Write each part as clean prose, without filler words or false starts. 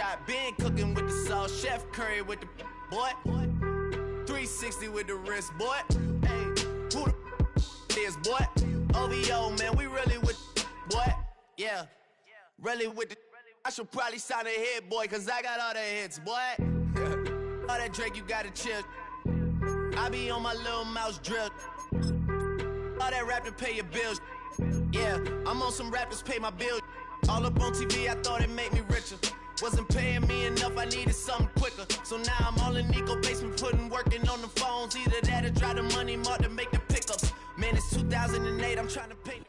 got Ben cooking with the sauce, Chef Curry with the boy. 360 with the wrist, boy. Hey, who the is, boy? OVO, man, we really with boy. Yeah, really with the. I should probably sign a hit, boy, cause I got all the hits, boy. All that Drake, you gotta chill. I be on my little mouse drip. All that rap to pay your bills. Yeah, I'm on some rappers pay my bills. All up on TV, I thought it made me richer. Wasn't paying me enough, I needed something quicker. So now I'm all in Nico basement, working on the phones. Either that or try the money mark to make the pickups. Man, it's 2008, I'm trying to pay.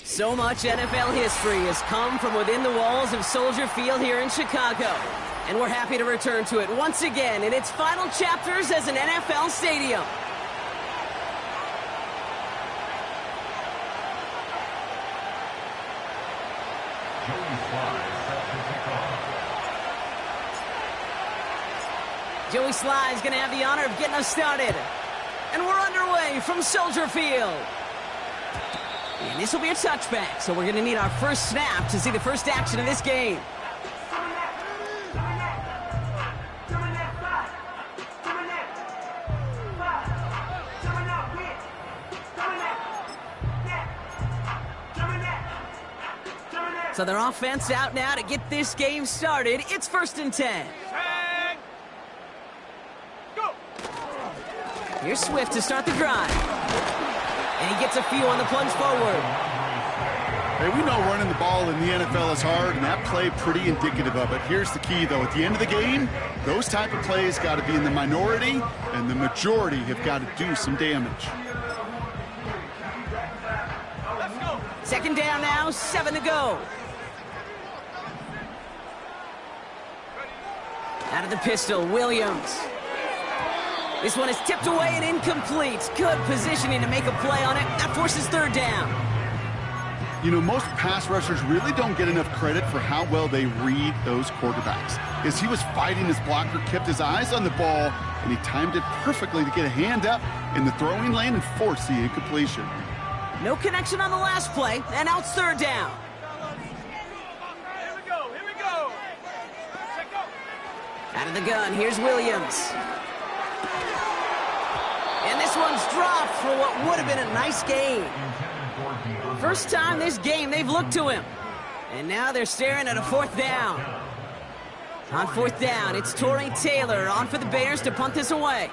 So much NFL history has come from within the walls of Soldier Field here in Chicago. And we're happy to return to it once again in its final chapters as an NFL stadium. Joey Sly is going to have the honor of getting us started. And we're underway from Soldier Field. And this will be a touchback, so we're going to need our first snap to see the first action of this game. So their offense out now to get this game started. It's 1st and 10. Here's Swift to start the drive. And he gets a few on the plunge forward. Hey, we know running the ball in the NFL is hard, and that play pretty indicative of it. Here's the key, though. At the end of the game, those type of plays got to be in the minority, and the majority have got to do some damage. Let's go. 2nd down now, 7 to go. Out of the pistol, Williams. This one is tipped away and incomplete. Good positioning to make a play on it. That forces 3rd down. You know, most pass rushers really don't get enough credit for how well they read those quarterbacks. As he was fighting his blocker, kept his eyes on the ball, and he timed it perfectly to get a hand up in the throwing lane and force the incompletion. No connection on the last play, and now it's 3rd down. Here we go. Out of the gun, here's Williams. And this one's dropped for what would have been a nice game. First time this game they've looked to him. And now they're staring at a 4th down. On 4th down, it's Torrey Taylor on for the Bears to punt this away.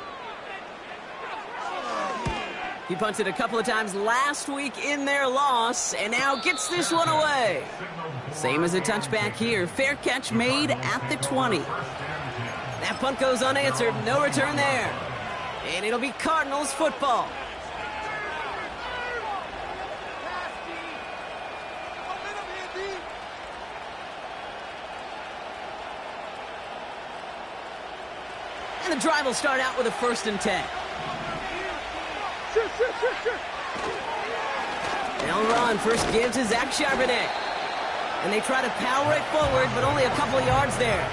He punted a couple of times last week in their loss, and now gets this one away. Same as a touchback here. Fair catch made at the 20. That punt goes unanswered. No return there. And it'll be Cardinals football. And the drive will start out with a 1st and 10. They'll run. First gives to Zach Charbonnet. And they try to power it forward, but only a couple of yards there.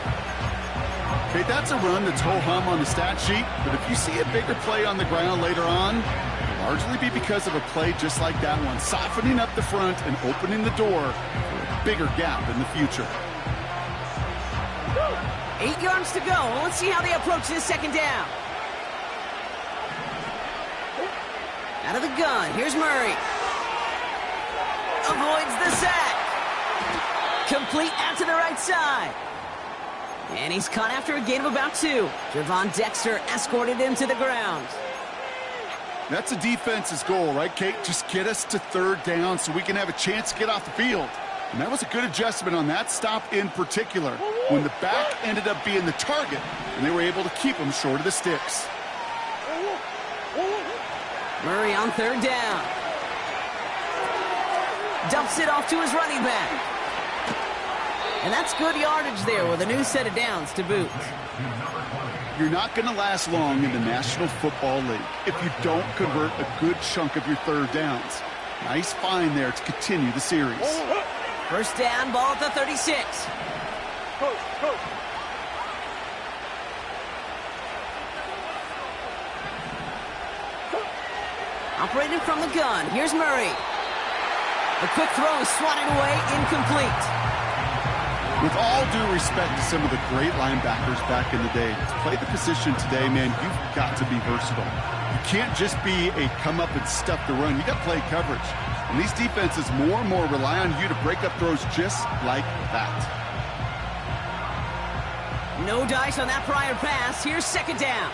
Okay, that's a run that's ho-hum on the stat sheet, but if you see a bigger play on the ground later on, it'll largely be because of a play just like that one, softening up the front and opening the door for a bigger gap in the future. 8 yards to go. Let's see how they approach this 2nd down. Out of the gun, here's Murray. Avoids the sack. Complete out to the right side. And he's caught after a gain of about 2. Javon Dexter escorted him to the ground. That's a defense's goal, right, Kate? Just get us to 3rd down so we can have a chance to get off the field. And that was a good adjustment on that stop in particular, when the back ended up being the target, and they were able to keep him short of the sticks. Murray on 3rd down. Dumps it off to his running back. And that's good yardage there with a new set of downs to boot. You're not going to last long in the National Football League if you don't convert a good chunk of your 3rd downs. Nice find there to continue the series. 1st down, ball at the 36. Operating from the gun, here's Murray. The quick throw is swatted away, incomplete. With all due respect to some of the great linebackers back in the day, to play the position today, man, you've got to be versatile. You can't just be a come up and stuff the run. You got to play coverage. And these defenses more and more rely on you to break up throws just like that. No dice on that prior pass. Here's second down.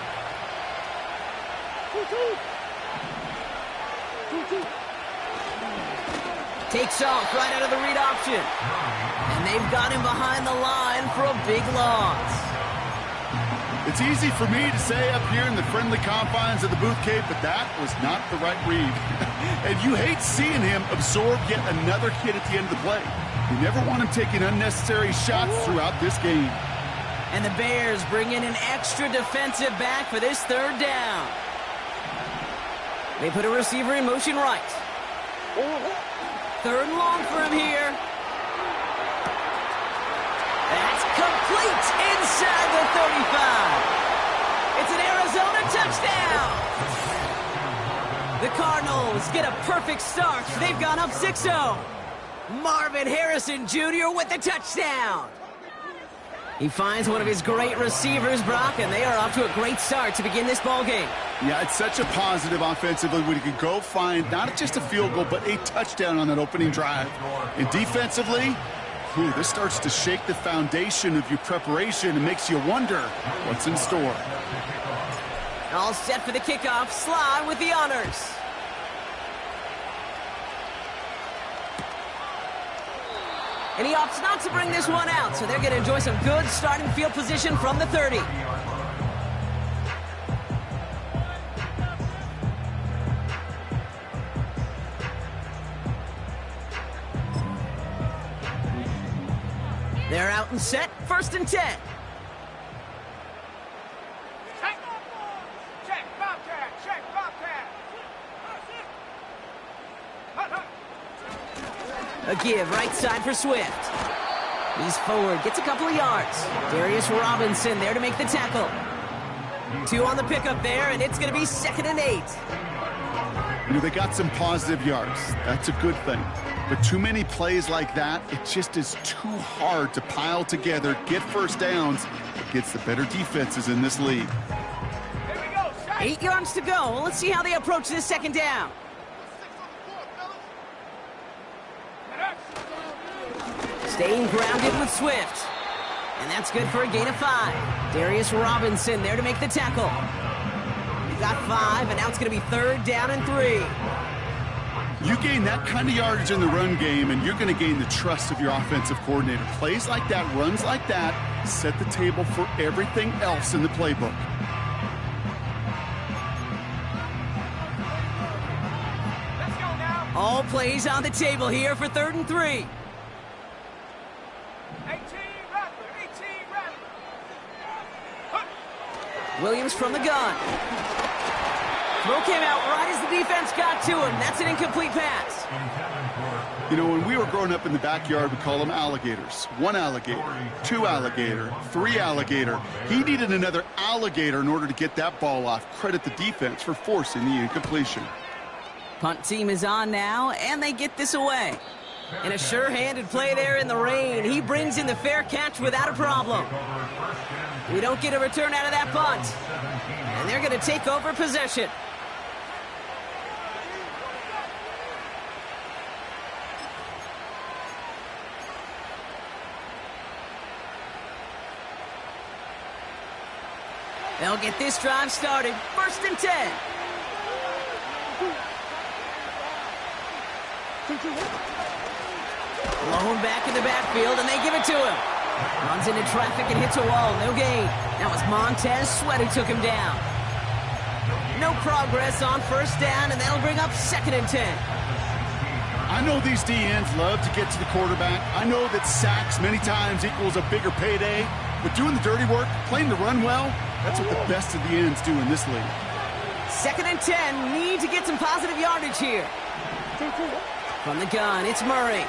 Takes off right out of the read option. And they've got him behind the line for a big loss. It's easy for me to say up here in the friendly confines of the Booth Cave, but that was not the right read. And you hate seeing him absorb yet another hit at the end of the play. You never want him taking unnecessary shots throughout this game. And the Bears bring in an extra defensive back for this third down. They put a receiver in motion right. Third and long for him here. That's complete inside the 35. It's an Arizona touchdown. The Cardinals get a perfect start. They've gone up 6-0. Marvin Harrison Jr. with the touchdown. He finds one of his great receivers, Brock, and they are off to a great start to begin this ball game. Yeah, it's such a positive offensively when you can go find not just a field goal, but a touchdown on that opening drive. And defensively, this starts to shake the foundation of your preparation and makes you wonder what's in store. All set for the kickoff. Sly with the honors. And he opts not to bring this one out, so they're going to enjoy some good starting field position from the 30. They're out and set. First and 10. Check, Bobcat, check, Bobcat. A give right side for Swift. He's forward, gets a couple of yards. Darius Robinson there to make the tackle. 2 on the pickup there, and it's going to be 2nd and 8. You know, they got some positive yards. That's a good thing. But too many plays like that, it just is too hard to pile together, get first downs against the better defenses in this league. Here we go, 8 yards to go. Well, let's see how they approach this second down. Staying grounded with Swift. And that's good for a gain of 5. Darius Robinson there to make the tackle. He got 5, and now it's going to be 3rd down and 3. You gain that kind of yardage in the run game, and you're going to gain the trust of your offensive coordinator. Plays like that, runs like that, set the table for everything else in the playbook. Let's go now. All plays on the table here for 3rd and 3. 18 Rattler, 18 Rattler. Williams from the gun. Throw came out right as the defense got to him. That's an incomplete pass. You know, when we were growing up in the backyard, we call them alligators. 1 alligator, 2 alligator, 3 alligator. He needed another alligator in order to get that ball off. Credit the defense for forcing the incompletion. Punt team is on now, and they get this away. In a sure-handed play there in the rain, he brings in the fair catch without a problem. We don't get a return out of that punt. And they're going to take over possession. They'll get this drive started. 1st and 10. Blown back in the backfield, and they give it to him. Runs into traffic and hits a wall. No gain. That was Montez Sweat who took him down. No progress on 1st down, and that'll bring up 2nd and 10. I know these DNs love to get to the quarterback. I know that sacks many times equals a bigger payday. But doing the dirty work, playing the run well, that's what the best of the ends do in this league. 2nd and 10. Need to get some positive yardage here. From the gun, it's Murray.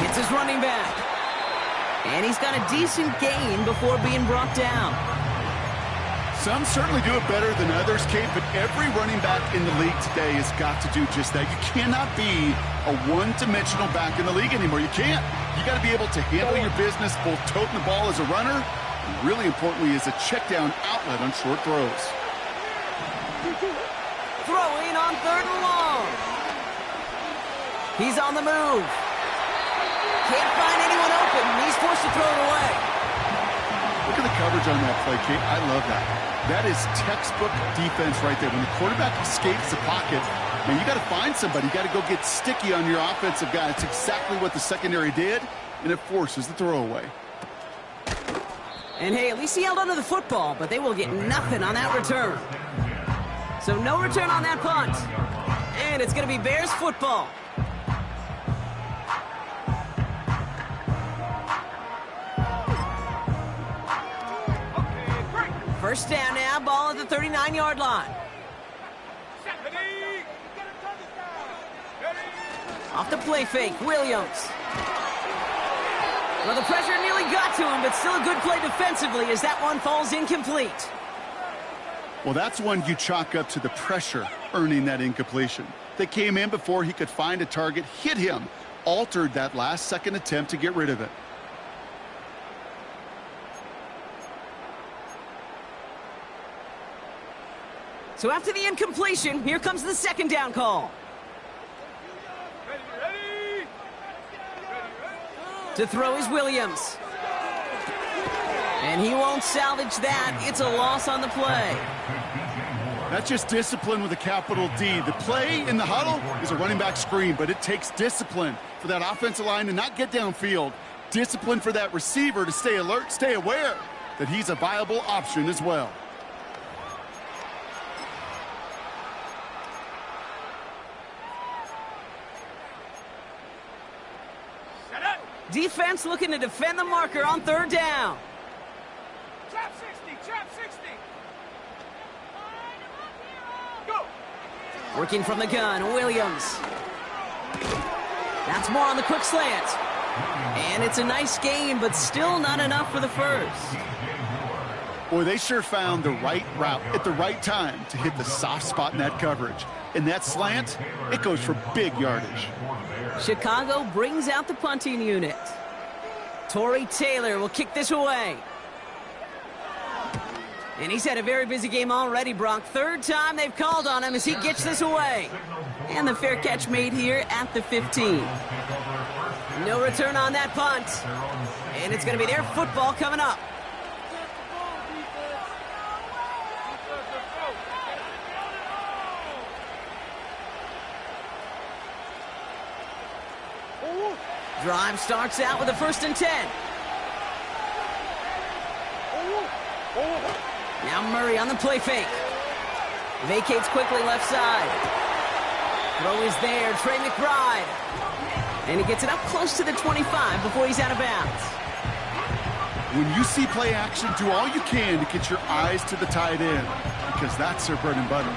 It's his running back. And he's got a decent gain before being brought down. Some certainly do it better than others, Kate, but every running back in the league today has got to do just that. You cannot be a one-dimensional back in the league anymore. You can't. You got to be able to handle your business, both toting the ball as a runner, and really importantly, as a check-down outlet on short throws. Throwing on 3rd and long. He's on the move. Can't find anyone open. He's forced to throw it away. Look at the coverage on that play, Kate. I love that. That is textbook defense right there. When the quarterback escapes the pocket, man, you got to find somebody. You got to go get sticky on your offensive guy. It's exactly what the secondary did, and it forces the throwaway. And hey, at least he held onto the football, but they will get nothing on that return. So no return on that punt. And it's going to be Bears football. First down now, ball at the 39-yard line. Off the play fake, Williams. Well, the pressure nearly got to him, but still a good play defensively as that one falls incomplete. Well, that's one you chalk up to the pressure earning that incompletion. They came in before he could find a target, hit him, altered that last-second attempt to get rid of it. So after the incompletion, here comes the 2nd down call. Ready. To throw is Williams. And he won't salvage that. It's a loss on the play. That's just discipline with a capital D. The play in the huddle is a running back screen, but it takes discipline for that offensive line to not get downfield. Discipline for that receiver to stay alert, stay aware that he's a viable option as well. Defense looking to defend the marker on 3rd down. Trap 60, trap 60. Go. Working from the gun, Williams. That's more on the quick slant. And it's a nice gain, but still not enough for the first. Boy, they sure found the right route at the right time to hit the soft spot in that coverage. And that slant, it goes for big yardage. Chicago brings out the punting unit. Torrey Taylor will kick this away. And he's had a very busy game already, Brock. 3rd time they've called on him as he gets this away. And the fair catch made here at the 15. No return on that punt. And it's going to be their football coming up. Drive starts out with a 1st and 10. Now Murray on the play fake. Vacates quickly left side. Throw is there, Trey McBride. And he gets it up close to the 25 before he's out of bounds. When you see play action, do all you can to get your eyes to the tight end, because that's their bread and butter.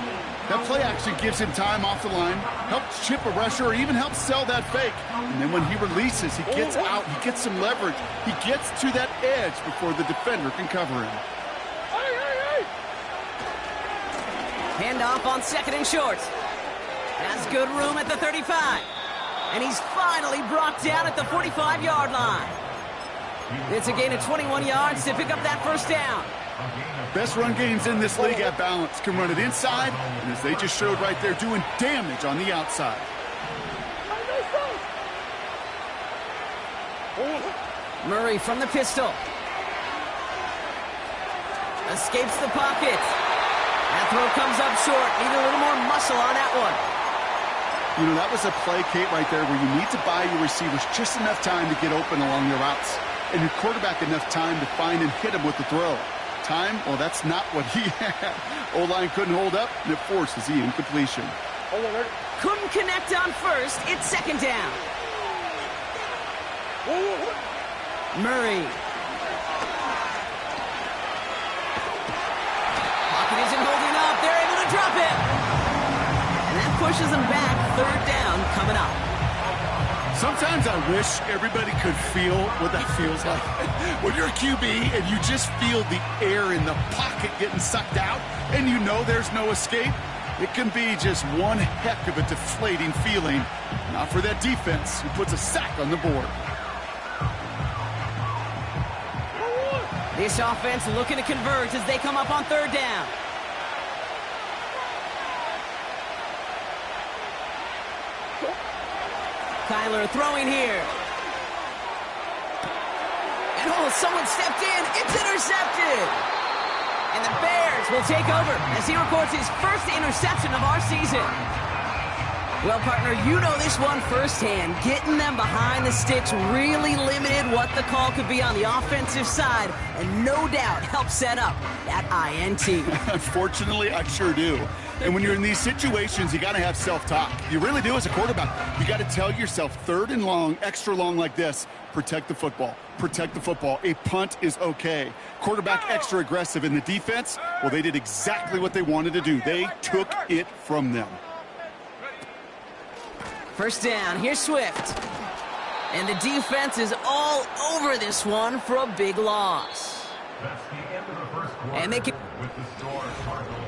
That play action gives him time off the line, helps chip a rusher, or even helps sell that fake. And then when he releases, he gets out, he gets some leverage. He gets to that edge before the defender can cover him. Handoff on 2nd and short. Has good room at the 35. And he's finally brought down at the 45-yard line. It's a gain of 21 yards to pick up that 1st down. Best run games in this league at balance. Can run it inside, and as they just showed right there, doing damage on the outside. Murray from the pistol. Escapes the pocket. That throw comes up short. Need a little more muscle on that one. You know, that was a play, Kate, right there where you need to buy your receivers just enough time to get open along their routes, and your quarterback enough time to find and hit him with the throw. Time, well, that's not what he had. O-line couldn't hold up, and it forces the incompletion. Couldn't connect on 1st. It's 2nd down. Murray. Pocket isn't holding up. They're able to drop it. And that pushes them back. 3rd down coming up. Sometimes I wish everybody could feel what that feels like. When you're a QB and you just feel the air in the pocket getting sucked out and you know there's no escape, it can be just one heck of a deflating feeling. Not for that defense who puts a sack on the board. This offense looking to convert as they come up on third down. Kyler throwing here. And someone stepped in. It's intercepted. And the Bears will take over as he records his first interception of our season. Well, partner, you know this one firsthand. Getting them behind the sticks really limited what the call could be on the offensive side, and no doubt helped set up that INT. Unfortunately, I sure do. And when you're in these situations, you got to have self-talk. You really do as a quarterback. You got to tell yourself, third and long, extra long like this, protect the football. Protect the football. A punt is okay. Quarterback extra aggressive in the defense, well, they did exactly what they wanted to do. They took it from them. First down, here's Swift. And the defense is all over this one for a big loss. That's the end of the first quarter. And they can... With the score, Cardinals.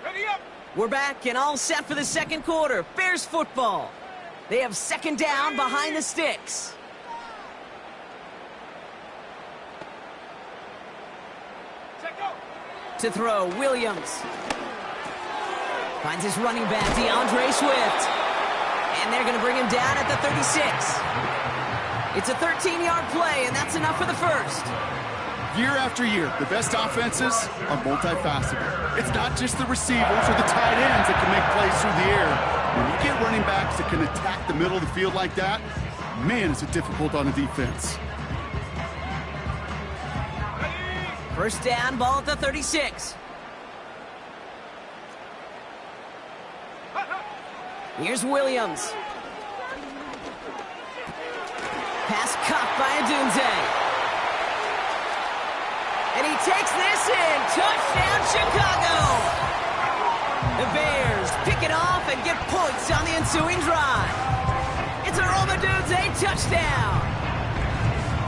Ready up. We're back and all set for the second quarter. Bears football. They have second down behind the sticks. Set go. To throw, Williams. Finds his running back, DeAndre Swift. And they're going to bring him down at the 36. It's a 13-yard play, and that's enough for the first. Year after year, the best offenses are multifaceted. It's not just the receivers or the tight ends that can make plays through the air. When you get running backs that can attack the middle of the field like that, man, is it difficult on a defense. First down, ball at the 36. Here's Williams. Pass caught by Adunze. And he takes this in. Touchdown, Chicago. The Bears pick it off and get points on the ensuing drive. It's a Roma Adunze touchdown.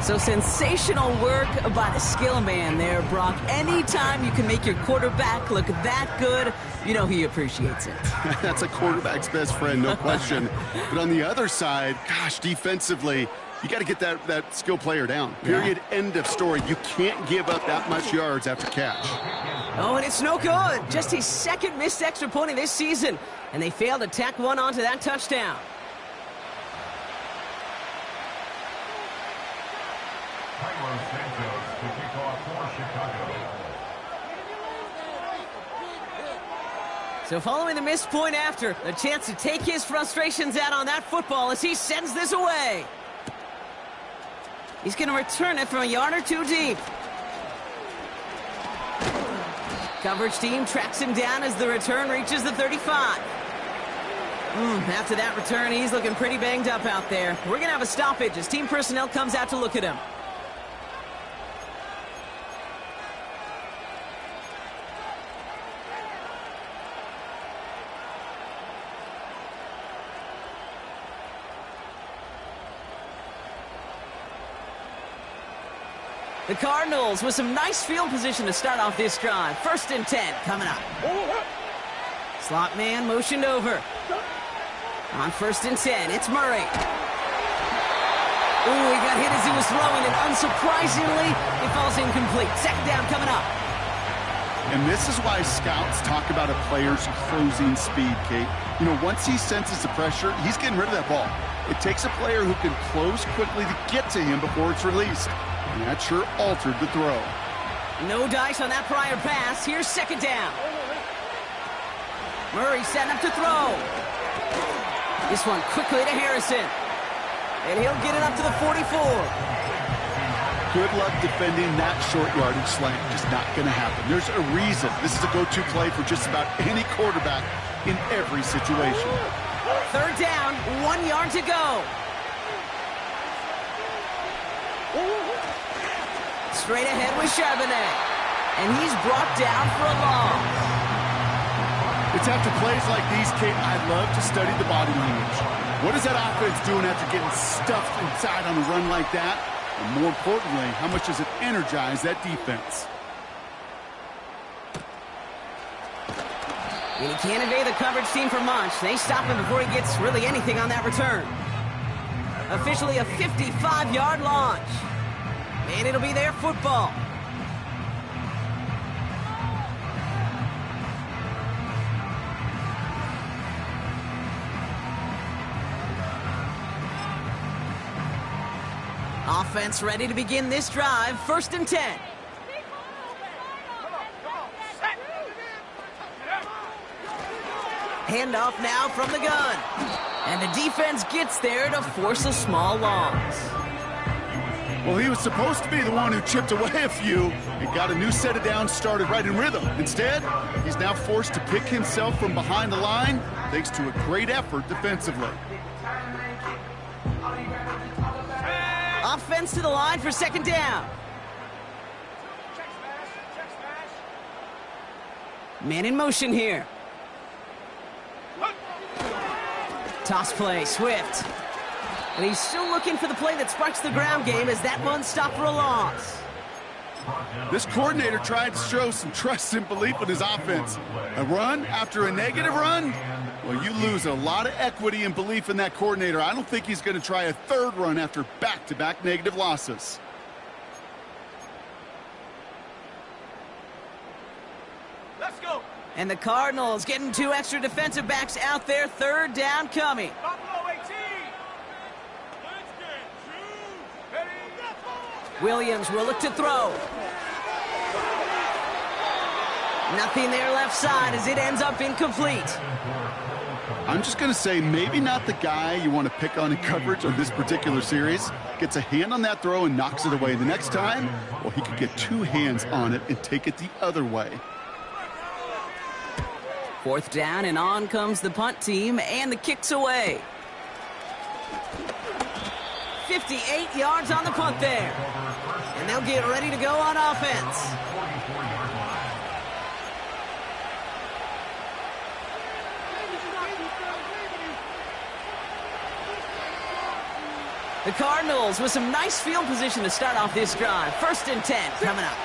So sensational work by the skill man there, Brock. Anytime you can make your quarterback look that good, you know he appreciates it. That's a quarterback's best friend, no question. But on the other side, gosh, defensively, you got to get that skill player down. Period. Yeah. End of story. You can't give up that much yards after catch. Oh, and it's no good. Just his second missed extra point of this season. And they failed to tack one onto that touchdown. So following the missed point after, a chance to take his frustrations out on that football as he sends this away. He's going to return it from a yard or two deep. Coverage team tracks him down as the return reaches the 35. After that return, he's looking pretty banged up out there. We're going to have a stoppage as team personnel comes out to look at him. The Cardinals with some nice field position to start off this drive. 1st and 10 coming up. Slot man motioned over. On 1st and 10, it's Murray. Ooh, he got hit as he was throwing, and unsurprisingly, he falls incomplete. 2nd down coming up. And this is why scouts talk about a player's closing speed, Kate. You know, once he senses the pressure, he's getting rid of that ball. It takes a player who can close quickly to get to him before it's released. And that sure altered the throw. No dice on that prior pass. Here's 2nd down. Murray setting up to throw. This one quickly to Harrison. And he'll get it up to the 44. Good luck defending that short yardage slant. Just not going to happen. There's a reason. This is a go-to play for just about any quarterback in every situation. Third down, 1 yard to go. Straight ahead with Charbonnet. And he's brought down for a loss. It's after plays like these, Kate, I love to study the body language. What is that offense doing after getting stuffed inside on a run like that? And more importantly, how much does it energize that defense? And he can't evade the coverage team for much. They stop him before he gets really anything on that return. Officially a 55-yard launch. And it'll be their football. Offense ready to begin this drive. 1st and 10. Handoff now from the gun. And the defense gets there to force a small loss. Well, he was supposed to be the one who chipped away a few and got a new set of downs started right in rhythm. Instead, he's now forced to pick himself from behind the line thanks to a great effort defensively. Offense to the line for 2nd down. Man in motion here. Toss play, Swift. And he's still looking for the play that sparks the ground game as that one stopped for a loss. This coordinator tried to show some trust and belief in his offense. A run after a negative run? Well, you lose a lot of equity and belief in that coordinator. I don't think he's going to try a 3rd run after back-to-back negative losses. Let's go. And the Cardinals getting 2 extra defensive backs out there. 3rd down coming. Buffalo 18. Let's get ready. Williams will look to throw. Nothing there left side as it ends up incomplete. I'm just going to say maybe not the guy you want to pick on in coverage on this particular series. Gets a hand on that throw and knocks it away. The next time, well, he could get 2 hands on it and take it the other way. 4th down, and on comes the punt team, and the kick's away. 58 yards on the punt there. And they'll get ready to go on offense. The Cardinals with some nice field position to start off this drive. 1st and 10 coming up.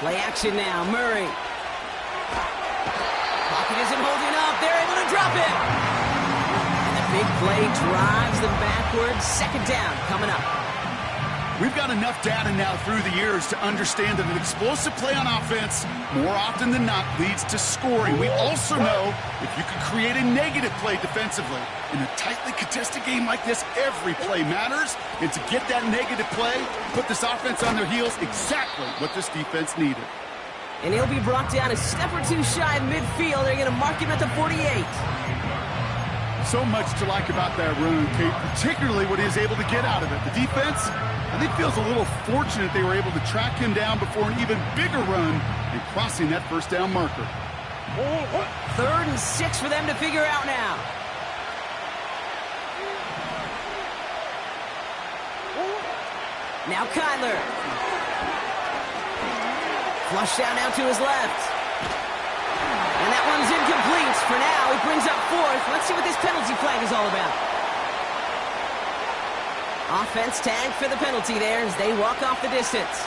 Play action now, Murray. Pocket isn't holding up. They're able to drop it. And the big play drives them backwards. 2nd down coming up. We've got enough data now through the years to understand that an explosive play on offense more often than not leads to scoring. We also know if you can create a negative play defensively in a tightly contested game like this, every play matters. And to get that negative play, put this offense on their heels, exactly what this defense needed. And he'll be brought down a step or 2 shy of midfield. They're going to mark him at the 48. So much to like about that run, Kate, particularly what he is able to get out of it. The defense, I think, feels a little fortunate they were able to track him down before an even bigger run and crossing that 1st down marker. 3rd and 6 for them to figure out now. Now Kyler. Flush down now to his left. And that one's incomplete. For now, he brings up 4th. Let's see what this penalty flag is all about. Offense tagged for the penalty there as they walk off the distance.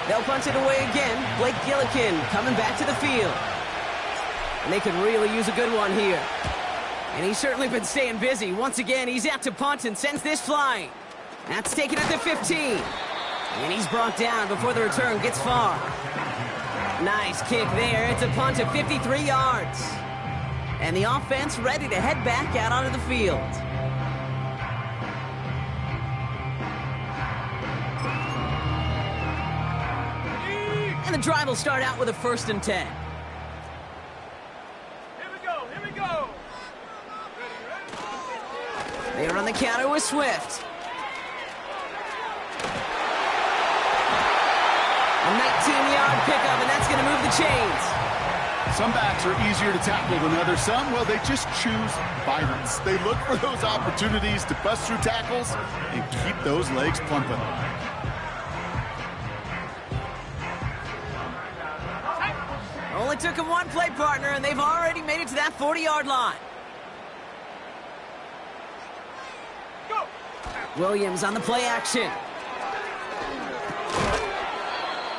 They'll punt it away again. Blake Gillikin coming back to the field. And they could really use a good one here. And he's certainly been staying busy. Once again, he's out to punt and sends this flying. That's taken at the 15. And he's brought down before the return gets far. Nice kick there. It's a punt of 53 yards. And the offense ready to head back out onto the field. And the drive will start out with a 1st and 10. Here we go. Here we go. They run the counter with Swift. A 19-yard pickup, and that's going to move the chains. Some backs are easier to tackle than others. Some, well, they just choose violence. They look for those opportunities to bust through tackles and keep those legs pumping. Only took him one play, partner, and they've already made it to that 40-yard line. Go! Williams on the play action.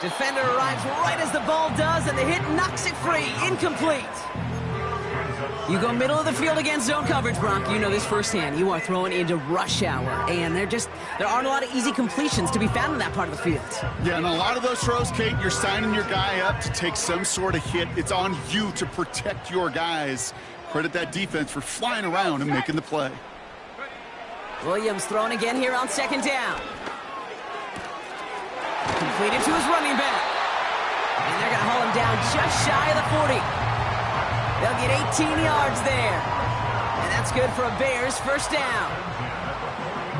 Defender arrives right as the ball does, and the hit knocks it free. Incomplete. You go middle of the field against zone coverage, Brock. You know this firsthand. You are throwing into rush hour, and there aren't a lot of easy completions to be found in that part of the field. Yeah, and a lot of those throws, Kate, you're signing your guy up to take some sort of hit. It's on you to protect your guys. Credit that defense for flying around and making the play. Williams throwing again here on second down. Completed to his running back. And they're going to haul him down just shy of the 40. They'll get 18 yards there. And that's good for a Bears first down.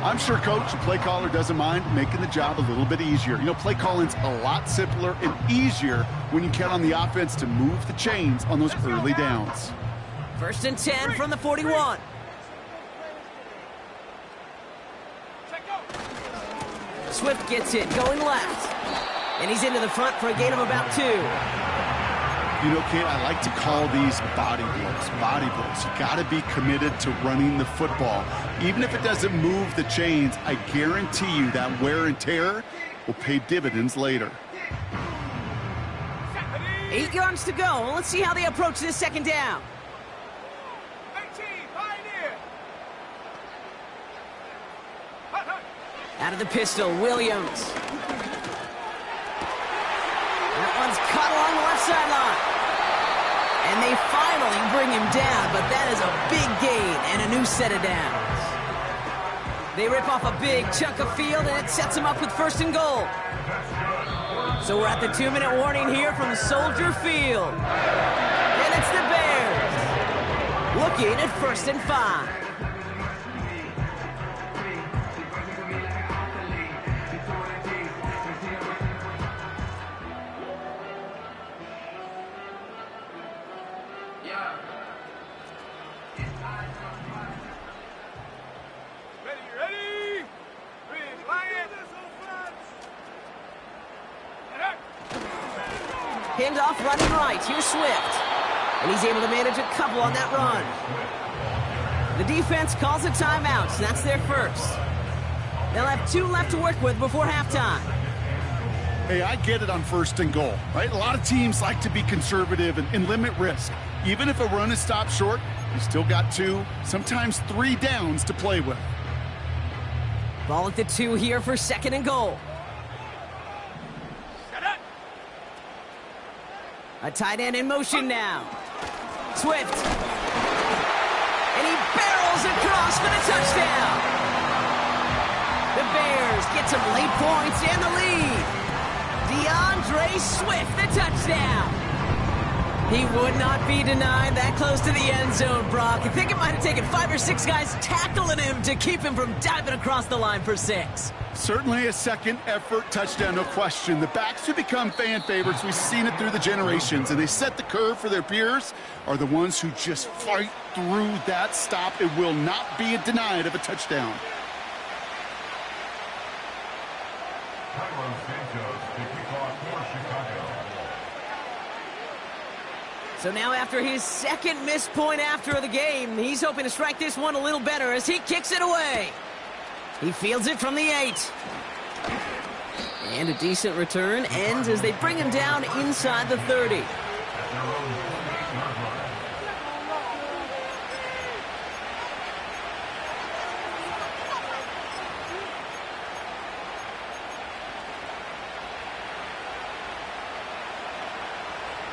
I'm sure Coach, the play caller, doesn't mind making the job a little bit easier. You know, play calling's a lot simpler and easier when you count on the offense to move the chains on those early downs. First and 10 from the 41. Swift gets it, going left. And he's into the front for a gain of about 2. You know, Kate, I like to call these body blows. Body blows. You got to be committed to running the football. Even if it doesn't move the chains, I guarantee you that wear and tear will pay dividends later. 8 yards to go. Let's see how they approach this second down. 19, Pioneer! Hut, hut. Out of the pistol, Williams. That one's caught along the left sideline. And they finally bring him down, but that is a big gain and a new set of downs. They rip off a big chunk of field, and it sets them up with first and goal. So we're at the 2-minute warning here from Soldier Field. And it's the Bears looking at first and 5. Ready? Big Lion! Handoff running right. Here's Swift. And he's able to manage a couple on that run. The defense calls a timeout, so that's their first. They'll have 2 left to work with before halftime. Hey, I get it on first and goal, right? A lot of teams like to be conservative and limit risk. Even if a run is stopped short, you still got 2, sometimes 3 downs to play with. Ball at the 2 here for second and goal. A tight end in motion now. Swift. And he barrels across for the touchdown. The Bears get some late points and the lead. DeAndre Swift, the touchdown. He would not be denied that close to the end zone, Brock. I think it might have taken 5 or 6 guys tackling him to keep him from diving across the line for 6. Certainly a second effort touchdown, no question. The backs who become fan favorites, we've seen it through the generations, and they set the curve for their peers, are the ones who just fight through that stop. It will not be denied of a touchdown. So now after his second missed point after the game, he's hoping to strike this one a little better as he kicks it away. He fields it from the 8. And a decent return ends as they bring him down inside the 30.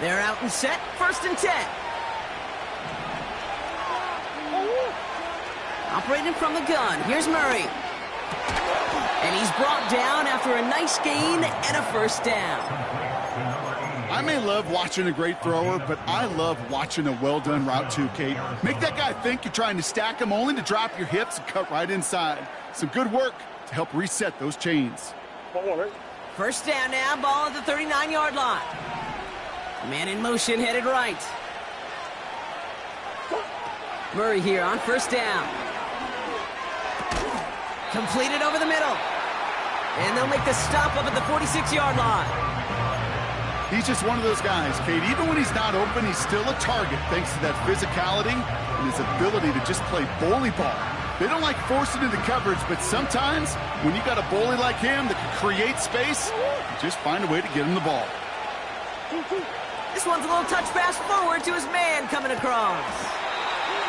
They're out and set, first and 10. Operating from the gun, here's Murray. And he's brought down after a nice gain and a first down. I may love watching a great thrower, but I love watching a well-done route too, Kate. Make that guy think you're trying to stack him only to drop your hips and cut right inside. Some good work to help reset those chains. First down now, ball at the 39-yard line. Man in motion, headed right. Murray here on first down. Completed over the middle. And they'll make the stop up at the 46-yard line. He's just one of those guys, Kate. Even when he's not open, he's still a target thanks to that physicality and his ability to just play bully ball. They don't like forcing into coverage, but sometimes when you got a bully like him that can create space, you just find a way to get him the ball. This one's a little touch pass forward to his man coming across.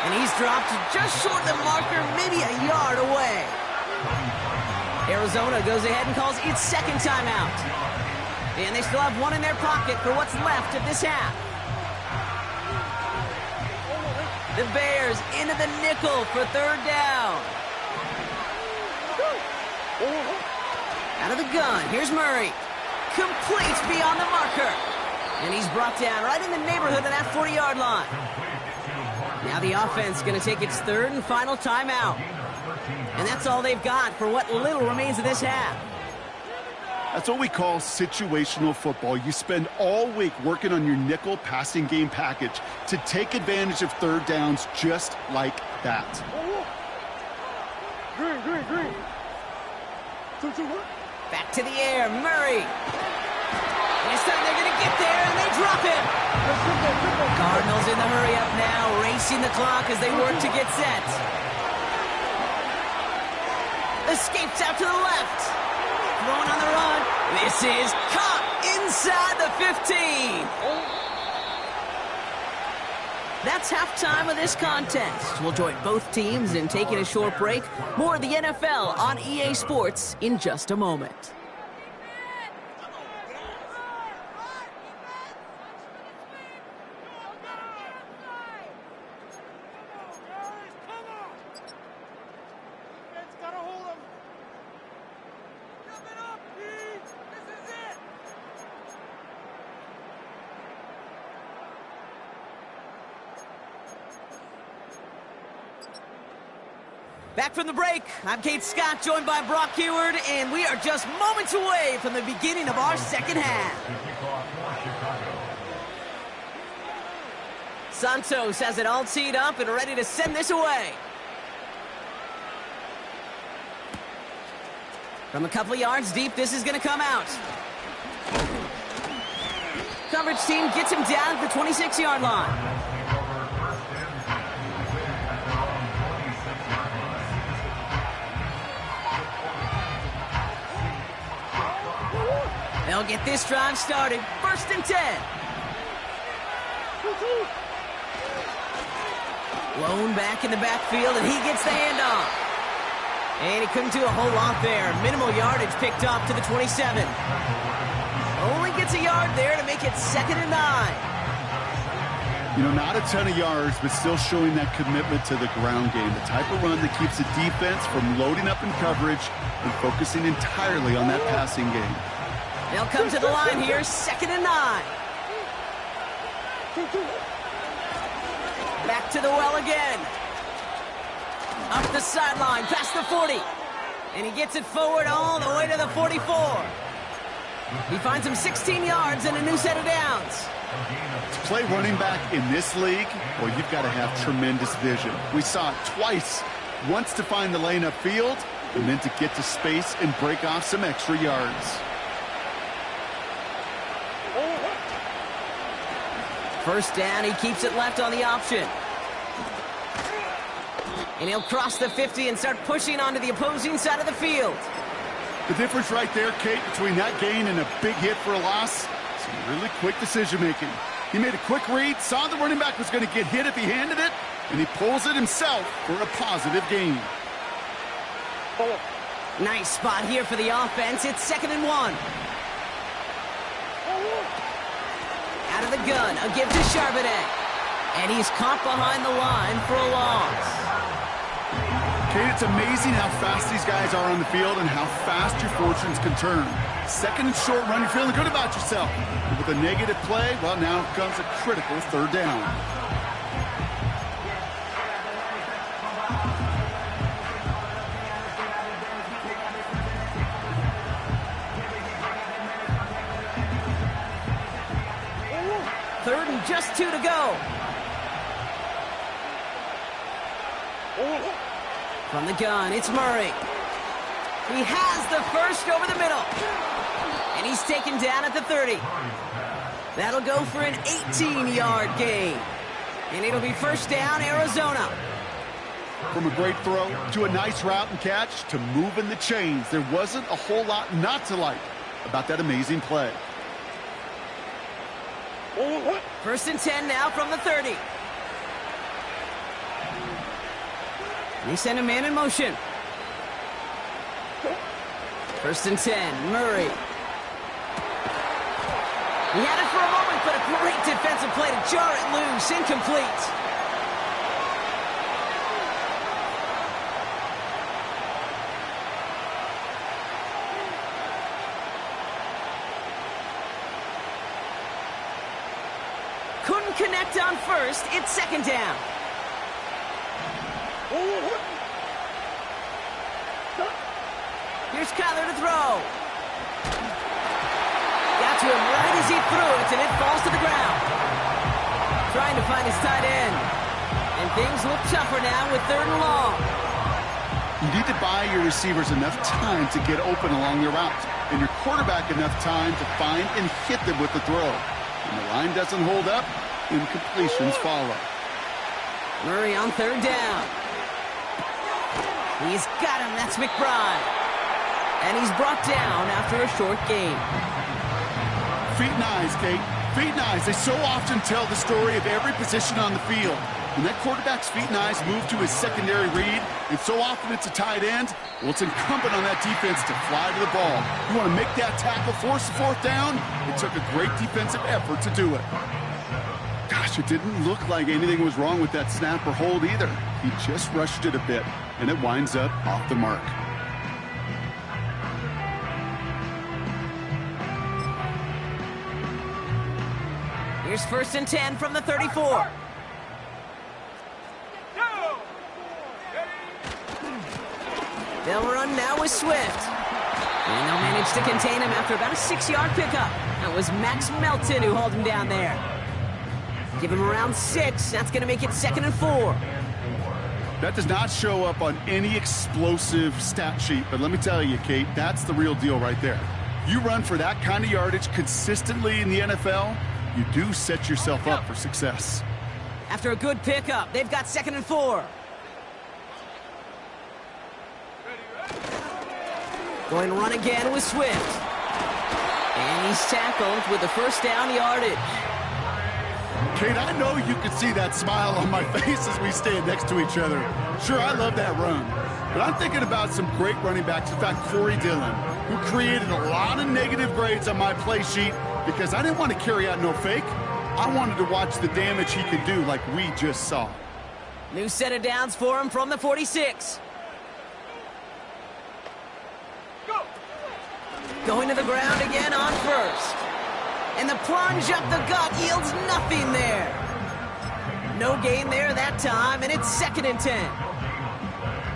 And he's dropped just short of the marker, maybe a yard away. Arizona goes ahead and calls its second timeout. And they still have one in their pocket for what's left of this half. The Bears into the nickel for third down. Out of the gun, here's Murray. Complete beyond the marker. And he's brought down right in the neighborhood of that 40-yard line. Now the offense going to take its third and final timeout. And that's all they've got for what little remains of this half. That's what we call situational football. You spend all week working on your nickel passing game package to take advantage of third downs just like that. Green. 2-1. Back to the air, Murray. And this time they're going to get there, and they drop him. Cardinals in the hurry up now, racing the clock as they work to get set. Escapes out to the left. Throwing on the run. This is caught inside the 15. That's halftime of this contest. We'll join both teams in taking a short break. More of the NFL on EA Sports in just a moment. Back from the break, I'm Kate Scott, joined by Brock Heward, and we are just moments away from the beginning of our second half. Santos has it all teed up and ready to send this away. From a couple of yards deep, this is going to come out. Coverage team gets him down at the 26-yard line. They'll get this drive started. First and 10. Lone back in the backfield, and he gets the handoff. And he couldn't do a whole lot there. Minimal yardage picked up to the 27. Only gets a yard there to make it 2nd and 9. You know, not a ton of yards, but still showing that commitment to the ground game. The type of run that keeps the defense from loading up in coverage and focusing entirely on that passing game. They'll come to the line here, 2nd and 9. Back to the well again. Up the sideline, past the 40. And he gets it forward all the way to the 44. He finds him 16 yards and a new set of downs. To play running back in this league, well, you've got to have tremendous vision. We saw it twice. Once to find the lane upfield, and then to get to space and break off some extra yards. First down, he keeps it left on the option. And he'll cross the 50 and start pushing onto the opposing side of the field. The difference right there, Kate, between that gain and a big hit for a loss, some really quick decision-making. He made a quick read, saw the running back was going to get hit if he handed it, and he pulls it himself for a positive gain. Nice spot here for the offense. It's 2nd and 1. Out of the gun, a give to Charbonnet. And he's caught behind the line for a loss. Kate, it's amazing how fast these guys are on the field and how fast your fortunes can turn. Second and short run, you're feeling good about yourself. But with a negative play, well, now comes a critical third down. Third and just 2 to go. From the gun, it's Murray. He has the first over the middle. And he's taken down at the 30. That'll go for an 18-yard gain. And it'll be first down, Arizona. From a great throw to a nice route and catch to moving the chains, there wasn't a whole lot not to like about that amazing play. First and 10 now from the 30. They send a man in motion. First and 10, Murray. He had it for a moment, but a great defensive play to jar it loose. Incomplete. Couldn't connect on first. It's second down. Here's Kyler to throw. Got to him right as he threw it, and it falls to the ground. Trying to find his tight end. And things look tougher now with third and long. You need to buy your receivers enough time to get open along their route, and your quarterback enough time to find and hit them with the throw. When the line doesn't hold up, incompletions follow. Murray on third down. He's got him. That's McBride. And he's brought down after a short gain. Feet and eyes, Kate. Feet and eyes. They so often tell the story of every position on the field. When that quarterback's feet and eyes move to his secondary read, and so often it's a tight end, well, it's incumbent on that defense to fly to the ball. You want to make that tackle, force the fourth down? It took a great defensive effort to do it. Gosh, it didn't look like anything was wrong with that snap or hold either. He just rushed it a bit, and it winds up off the mark. Here's first and 10 from the 34. They'll run now with Swift. And they'll manage to contain him after about a 6-yard pickup. That was Max Melton who hauled him down there. Give him around 6. That's going to make it second and 4. That does not show up on any explosive stat sheet, but let me tell you, Kate, that's the real deal right there. You run for that kind of yardage consistently in the NFL, you do set yourself up for success. After a good pickup, they've got second and 4. Going to run again with Swift. And he's tackled with the first down yardage. Kate, I know you can see that smile on my face as we stand next to each other. Sure, I love that run. But I'm thinking about some great running backs. In fact, Corey Dillon, who created a lot of negative grades on my play sheet because I didn't want to carry out no fake. I wanted to watch the damage he could do like we just saw. New set of downs for him from the 46. Going to the ground again on first. And the plunge up the gut yields nothing there. No gain there that time, and it's second and 10.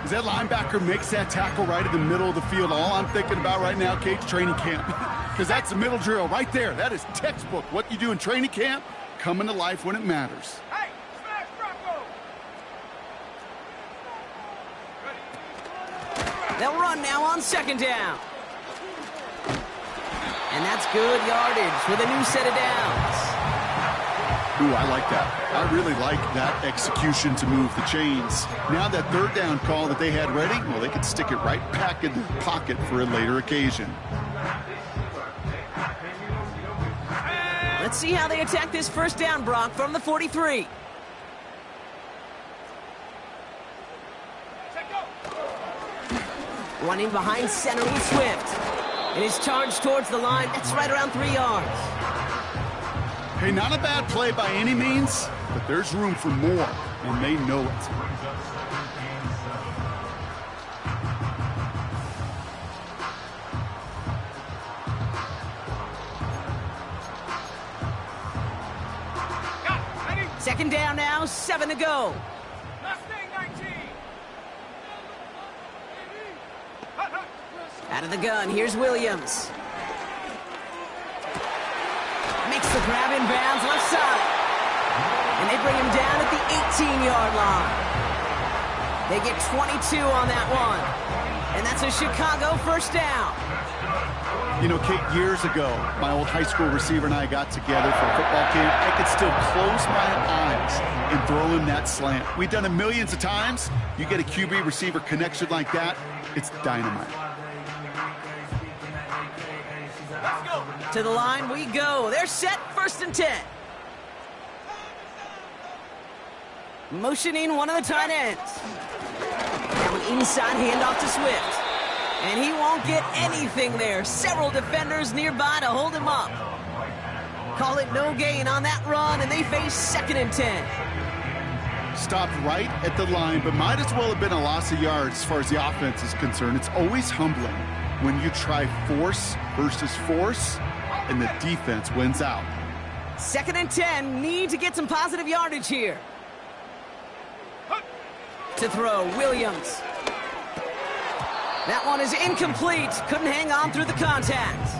As that linebacker makes that tackle right in the middle of the field, all I'm thinking about right now, Kate's training camp. Because that's the middle drill right there. That is textbook. What you do in training camp, coming to life when it matters. Hey, smash Bronco! They'll run now on second down. And that's good yardage with a new set of downs. Ooh, I like that. I really like that execution to move the chains. Now that third down call that they had ready, well, they could stick it right back in their pocket for a later occasion. Let's see how they attack this first down, Brock, from the 43. Running behind center with Swift. And his charge towards the line, that's right around 3 yards. Hey, not a bad play by any means, but there's room for more, and they know it. Second down now, 7 to go. Out of the gun, here's Williams. Makes the grab in bounds, left side. And they bring him down at the 18-yard line. They get 22 on that one. And that's a Chicago first down. You know, Kate, years ago, my old high school receiver and I got together for a football game. I could still close my eyes and throw him that slant. We've done it millions of times. You get a QB receiver connection like that, it's dynamite. To the line we go. They're set, 1st and 10. Motioning one of the tight ends. Now an inside handoff to Swift. And he won't get anything there. Several defenders nearby to hold him up. Call it no gain on that run, and they face 2nd and 10. Stopped right at the line, but might as well have been a loss of yards as far as the offense is concerned. It's always humbling when you try force versus force, and the defense wins out. 2nd and 10, need to get some positive yardage here. To throw, Williams. That one is incomplete. Couldn't hang on through the contact.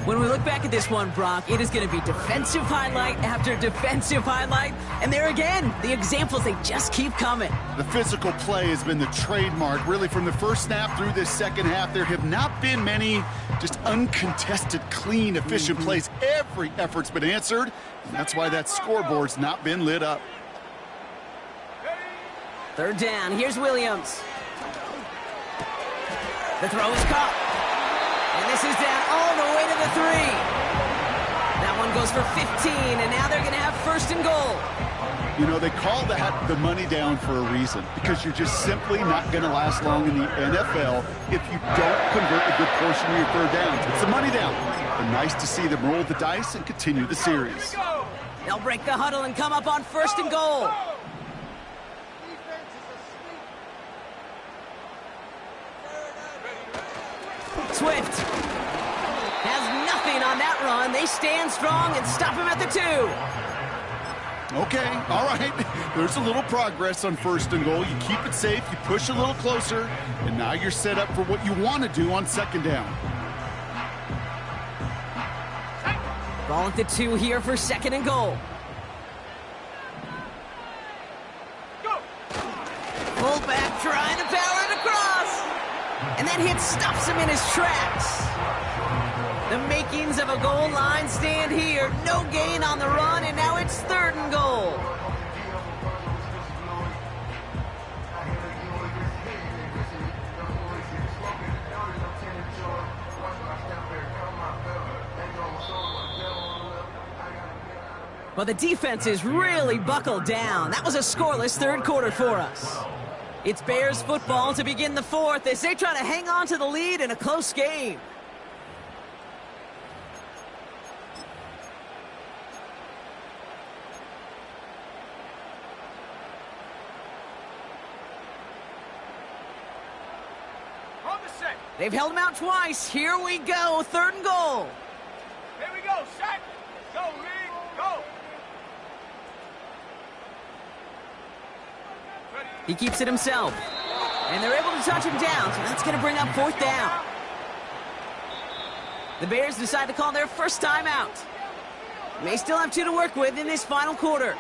When we look back at this one, Brock, it is going to be defensive highlight after defensive highlight. And there again, the examples, they just keep coming. The physical play has been the trademark. Really, from the first snap through this second half, there have not been many just uncontested, clean, efficient plays. Every effort's been answered, and that's why that scoreboard's not been lit up. 3rd down, here's Williams. The throw is caught. And this is down all the way to the 3. That one goes for 15, and now they're going to have 1st and goal. You know, they call that the money down for a reason, because you're just simply not going to last long in the NFL if you don't convert a good portion of your 3rd downs. It's a money down. And nice to see them roll the dice and continue the series. They'll break the huddle and come up on 1st and goal. Swift has nothing on that run. They stand strong and stop him at the 2. Okay, all right. There's a little progress on 1st and goal. You keep it safe, you push a little closer, and now you're set up for what you want to do on 2nd down. Ball at the 2 here for 2nd and goal. Fullback trying to power it across. And that hit stops him in his tracks. The makings of a goal line stand here. No gain on the run, and now it's 3rd and goal. Well, the defense is really buckled down. That was a scoreless 3rd quarter for us. It's Bears football to begin the 4th as they try to hang on to the lead in a close game. They've held him out twice. Here we go, 3rd and goal. Here we go, set, go, Lee, go. He keeps it himself. And they're able to touch him down, so that's going to bring up 4th down. The Bears decide to call their first timeout. May still have 2 to work with in this final quarter.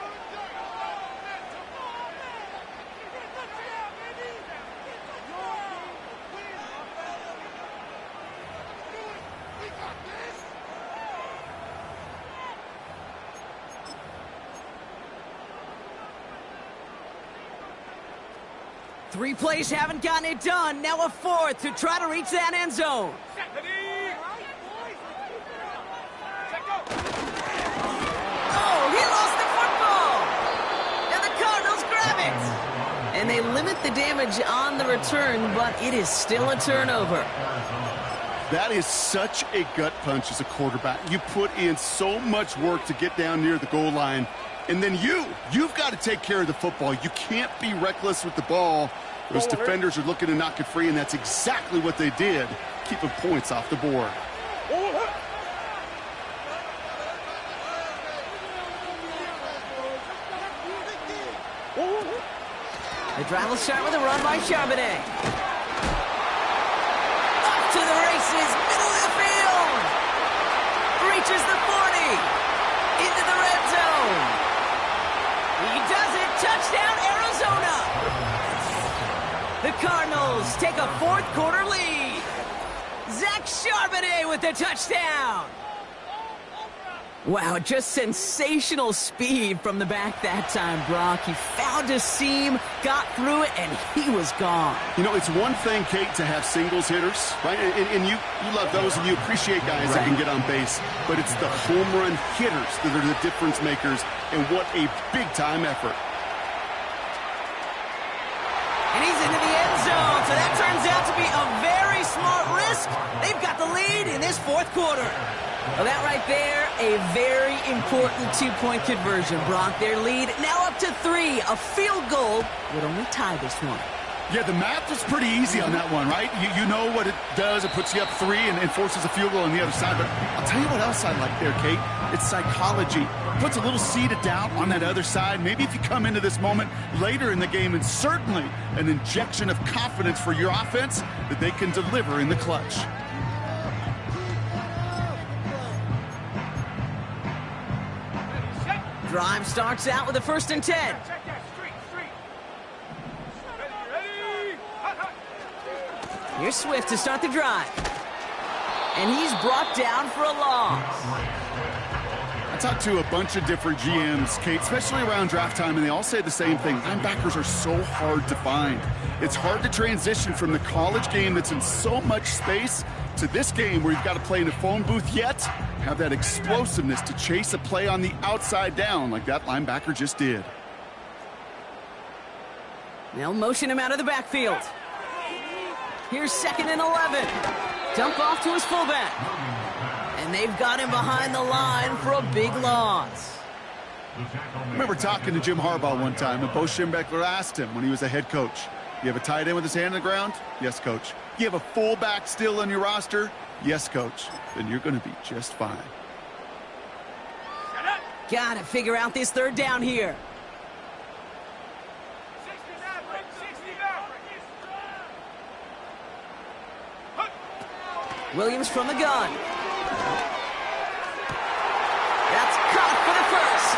Three plays haven't gotten it done. Now a 4th to try to reach that end zone. Oh, he lost the football. And the Cardinals grab it. And they limit the damage on the return, but it is still a turnover. That is such a gut punch as a quarterback. You put in so much work to get down near the goal line, and then you've got to take care of the football. You can't be reckless with the ball. Those defenders are looking to knock it free, and that's exactly what they did, keeping points off the board. The drive will start with a run by Charbonnet. Off to the races, middle of the field. Reaches the 40. Into the red zone. He does it. Touchdown, Arizona. The Cardinals take a fourth quarter lead. Zach Charbonnet with the touchdown. Wow, just sensational speed from the back that time, Brock. He found a seam, got through it, and he was gone. You know, it's one thing, Kate, to have singles hitters, right? And you love those, and you appreciate guys that can get on base. But it's the home run hitters that are the difference makers, and what a big-time effort. And he's into the end zone, so that turns out to be a very smart risk. They've got the lead in this fourth quarter. Well, that right there, a very important two-point conversion, Brock. Their lead now up to 3. A field goal would only tie this one. Yeah, the math was pretty easy on that one, right? You know what it does. It puts you up 3 and forces a field goal on the other side. But I'll tell you what else I like there, Kate. It's psychology. It puts a little seed of doubt on that other side. Maybe if you come into this moment later in the game, and certainly an injection of confidence for your offense that they can deliver in the clutch. Drive starts out with a 1st and 10. Check that street. Ready. Here's Swift to start the drive. And he's brought down for a loss. I talked to a bunch of different GMs, Kate, especially around draft time, and they all say the same thing. Linebackers are so hard to find. It's hard to transition from the college game that's in so much space to this game where you've got to play in a phone booth, yet have that explosiveness to chase a play on the outside down like that linebacker just did. They'll motion him out of the backfield. Here's 2nd and 11. Dump off to his fullback. And they've got him behind the line for a big loss. I remember talking to Jim Harbaugh one time, and Bo Schembechler asked him when he was a head coach, you have a tight end with his hand on the ground? Yes, coach. You have a fullback still on your roster? Yes, coach. Then you're going to be just fine. Gotta figure out this 3rd down here. 69. Williams from the gun. That's caught for the 1st.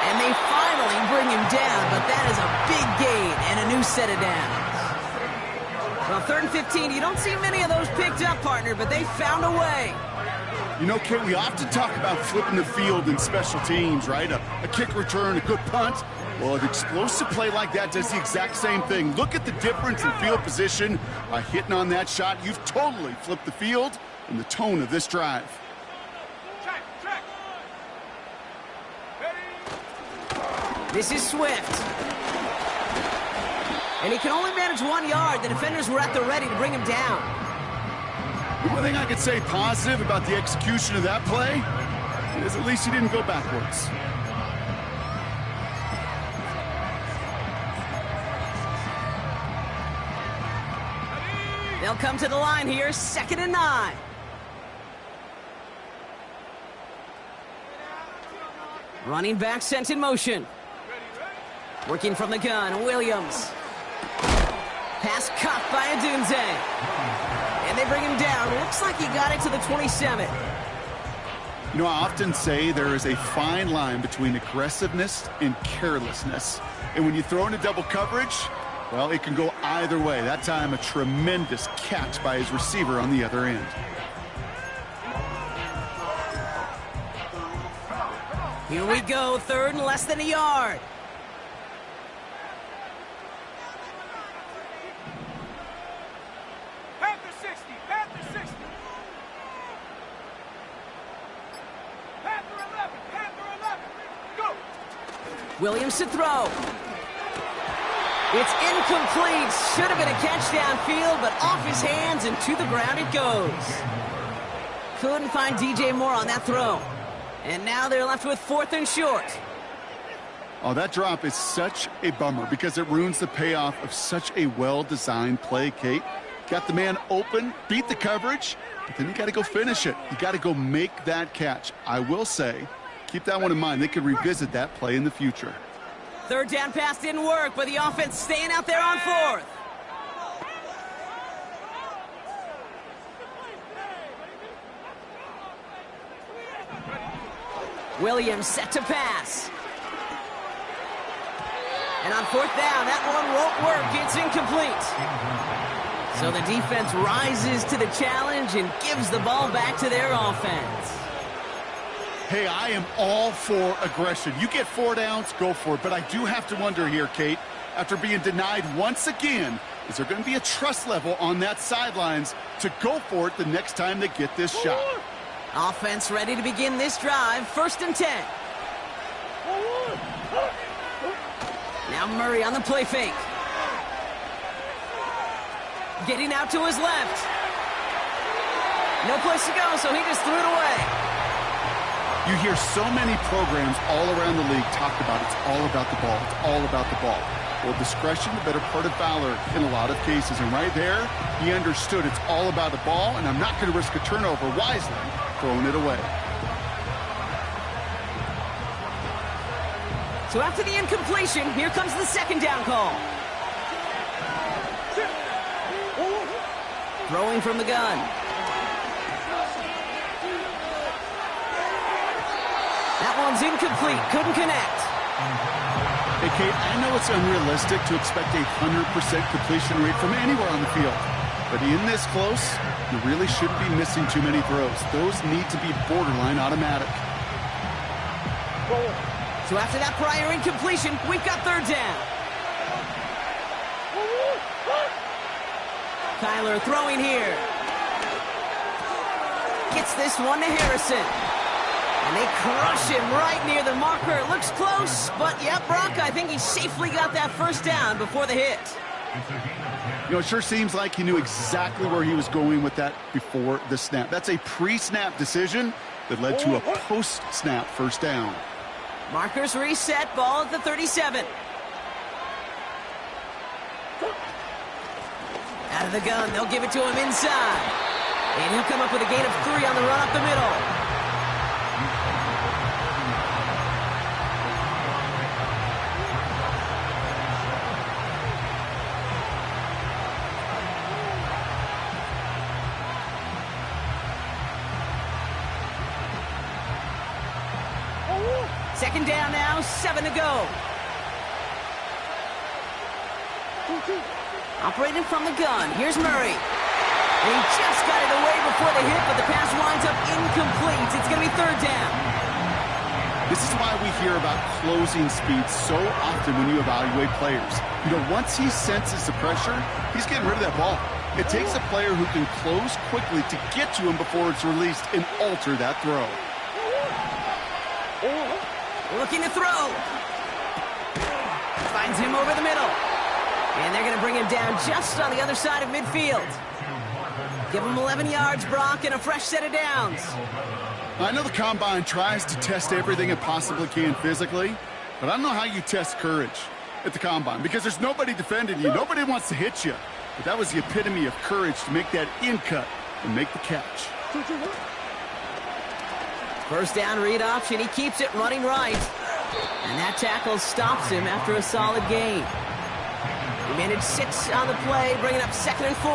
And they finally bring him down, but that is a big gain and a new set of downs. Well, 3rd and 15, you don't see many of those picked up, partner, but they found a way. You know, Kate, we often talk about flipping the field in special teams, right? A kick return, a good punt. Well, an explosive play like that does the exact same thing. Look at the difference in field position. By hitting on that shot, you've totally flipped the field and the tone of this drive. Track. This is Swift. And he can only manage 1 yard. The defenders were at the ready to bring him down. The one thing I could say positive about the execution of that play is at least he didn't go backwards. They'll come to the line here, 2nd and 9. Running back sent in motion. Working from the gun, Williams. Pass caught by Adunze. And they bring him down. Looks like he got it to the 27. You know, I often say there is a fine line between aggressiveness and carelessness. And when you throw into double coverage, well, it can go either way. That time, a tremendous catch by his receiver on the other end. Here we go, 3rd and less than a yard. Panther 60. Panther 11. Go. Williams to throw. It's incomplete. Should have been a catch downfield, but off his hands and to the ground it goes. Couldn't find DJ Moore on that throw. And now they're left with 4th and short. Oh, that drop is such a bummer because it ruins the payoff of such a well-designed play, Kate. Got the man open, beat the coverage, but then you got to go finish it. You got to go make that catch. I will say, keep that one in mind. They could revisit that play in the future. Third down pass didn't work, but the offense staying out there on fourth. Williams set to pass. And on fourth down, that one won't work. It's incomplete. So the defense rises to the challenge and gives the ball back to their offense. Hey, I am all for aggression. You get 4 downs, go for it. But I do have to wonder here, Kate, after being denied once again, is there going to be a trust level on that sidelines to go for it the next time they get this shot? Offense ready to begin this drive. 1st and 10. Now Murray on the play fake. Getting out to his left. No place to go, so he just threw it away. You hear so many programs all around the league talk about it's all about the ball. It's all about the ball. Well, discretion, the better part of valor in a lot of cases. And right there, he understood it's all about the ball, and I'm not going to risk a turnover wisely, throwing it away. So after the incompletion, here comes the 2nd down call. Throwing from the gun. That one's incomplete. Couldn't connect. Hey, Kate, I know it's unrealistic to expect a 100% completion rate from anywhere on the field. But in this close, you really shouldn't be missing too many throws. Those need to be borderline automatic. So after that prior incompletion, we've got 3rd down. Kyler throwing here. Gets this one to Harrison. And they crush him right near the marker. It looks close, but yep, Brock, I think he safely got that 1st down before the hit. You know, it sure seems like he knew exactly where he was going with that before the snap. That's a pre-snap decision that led to a post-snap 1st down. Markers reset, ball at the 37. Out of the gun, they'll give it to him inside. And he'll come up with a gain of 3 on the run up the middle. Second down now, 7 to go. Operating from the gun, here's Murray. And he just got it away before the hit, but the pass winds up incomplete. It's going to be 3rd down. This is why we hear about closing speed so often when you evaluate players. You know, once he senses the pressure, he's getting rid of that ball. It takes a player who can close quickly to get to him before it's released and alter that throw. Looking to throw. Finds him over the middle. And they're going to bring him down just on the other side of midfield. Give him 11 yards, Brock, and a fresh set of downs. I know the Combine tries to test everything it possibly can physically, but I don't know how you test courage at the Combine because there's nobody defending you. Nobody wants to hit you. But that was the epitome of courage to make that in cut and make the catch. 1st down read option. He keeps it running right. And that tackle stops him after a solid gain. He managed 6 on the play, bringing up 2nd and 4.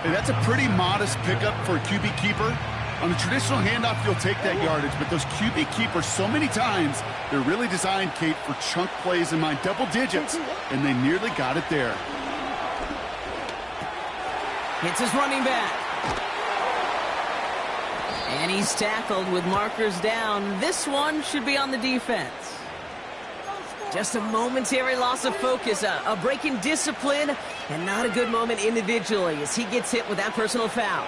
And that's a pretty modest pickup for a QB keeper. On a traditional handoff, you'll take that yardage, but those QB keepers, so many times, they're really designed, Kate, for chunk plays in my double digits, and they nearly got it there. Hits his running back. And he's tackled with markers down. This one should be on the defense. Just a momentary loss of focus, a break in discipline, and not a good moment individually as he gets hit with that personal foul.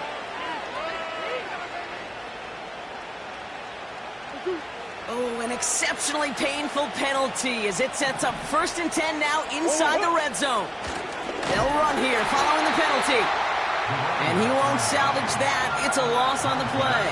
Oh, an exceptionally painful penalty as it sets up 1st and 10 now inside the red zone. They'll run here following the penalty. And he won't salvage that. It's a loss on the play.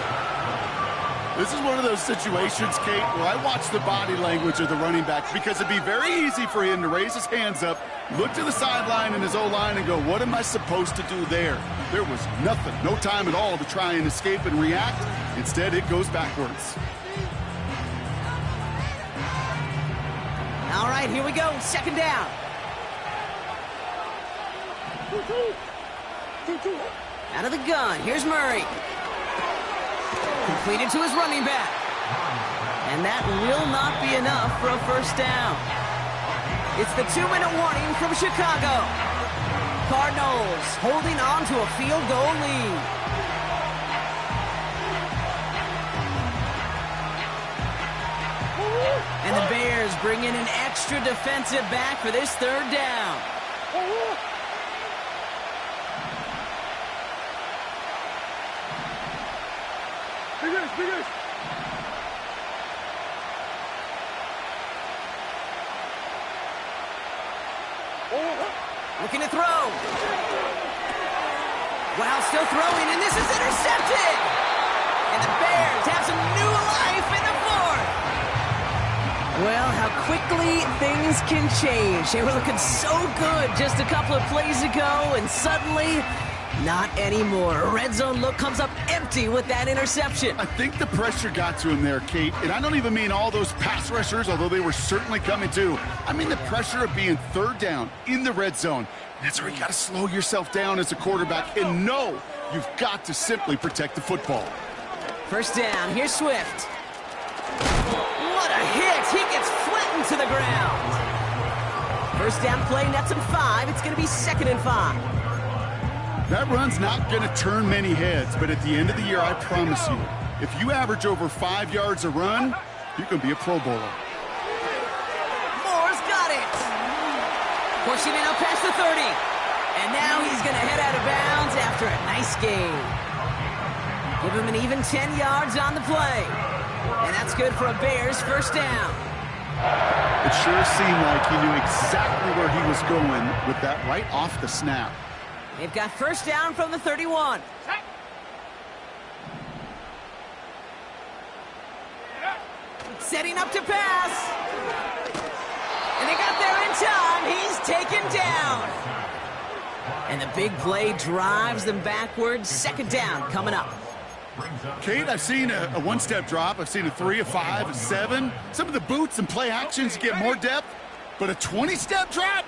This is one of those situations, Kate, where I watch the body language of the running back because it'd be very easy for him to raise his hands up, look to the sideline in his O-line and go, what am I supposed to do there? There was nothing, no time at all to try and escape and react. Instead, it goes backwards. right, here we go. Second down. Out of the gun. Here's Murray. Completed to his running back. And that will not be enough for a first down. It's the 2-minute warning from Chicago. Cardinals holding on to a field goal lead. And the Bears bring in an extra defensive back for this third down. Looking to throw. Wow, still throwing, and this is intercepted. And the Bears have some new life in the fourth. Well, how quickly things can change. They were looking so good just a couple of plays ago, and suddenly, not anymore. Red zone look comes up empty with that interception. I think the pressure got to him there, Kate. And I don't even mean all those pass rushers, although they were certainly coming too. I mean the pressure of being third down in the red zone. That's where you got to slow yourself down as a quarterback and know you've got to simply protect the football. First down, here's Swift. What a hit! He gets flattened to the ground. First down play, nets him 5. It's going to be 2nd and 5. That run's not going to turn many heads, but at the end of the year, I promise you, if you average over 5 yards a run, you can be a Pro Bowler. Moore's got it. Pushing it up past the 30. And now he's going to head out of bounds after a nice gain. Give him an even 10 yards on the play. And that's good for a Bears first down. It sure seemed like he knew exactly where he was going with that right off the snap. They've got first down from the 31. Setting up to pass. And they got there in time. He's taken down. And the big play drives them backwards. Second down coming up. Kate, I've seen a one-step drop. I've seen a 3, a 5, a 7. Some of the boots and play actions get more depth. But a 20-step drop?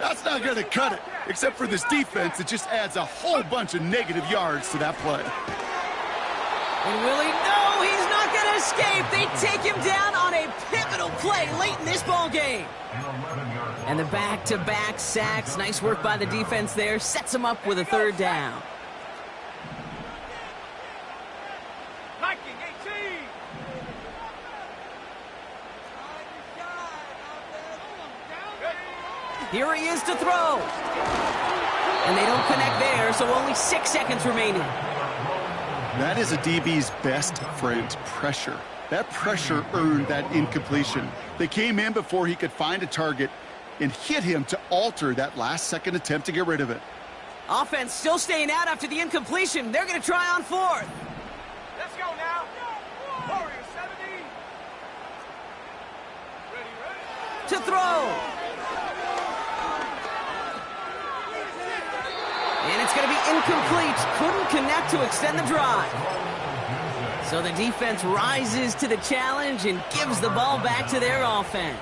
That's not going to cut it. Except for this defense, it just adds a whole bunch of negative yards to that play. And will he? No, he's not going to escape. They take him down on a pivotal play late in this ball game. And the back-to-back sacks. Nice work by the defense there. Sets him up with a third down. Here he is to throw. And they don't connect there, so only 6 seconds remaining. That is a DB's best friend, pressure. That pressure earned that incompletion. They came in before he could find a target and hit him to alter that last-second attempt to get rid of it. Offense still staying out after the incompletion. They're going to try on 4th. Let's go now. Warrior 70. Ready. To throw. And it's going to be incomplete. Couldn't connect to extend the drive. So the defense rises to the challenge and gives the ball back to their offense.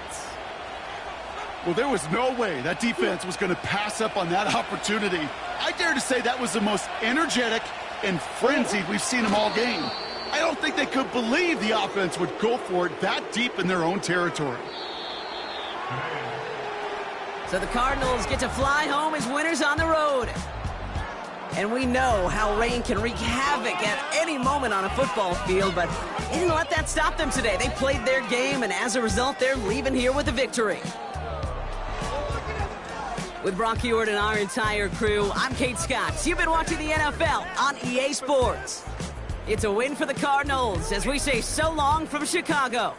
Well, there was no way that defense was going to pass up on that opportunity. I dare to say that was the most energetic and frenzied we've seen them all game. I don't think they could believe the offense would go for it that deep in their own territory. So the Cardinals get to fly home as winners on the road. And we know how rain can wreak havoc at any moment on a football field, but they didn't let that stop them today. They played their game, and as a result, they're leaving here with a victory. With Brock Ewart and our entire crew, I'm Kate Scott. You've been watching the NFL on EA Sports. It's a win for the Cardinals as we say so long from Chicago.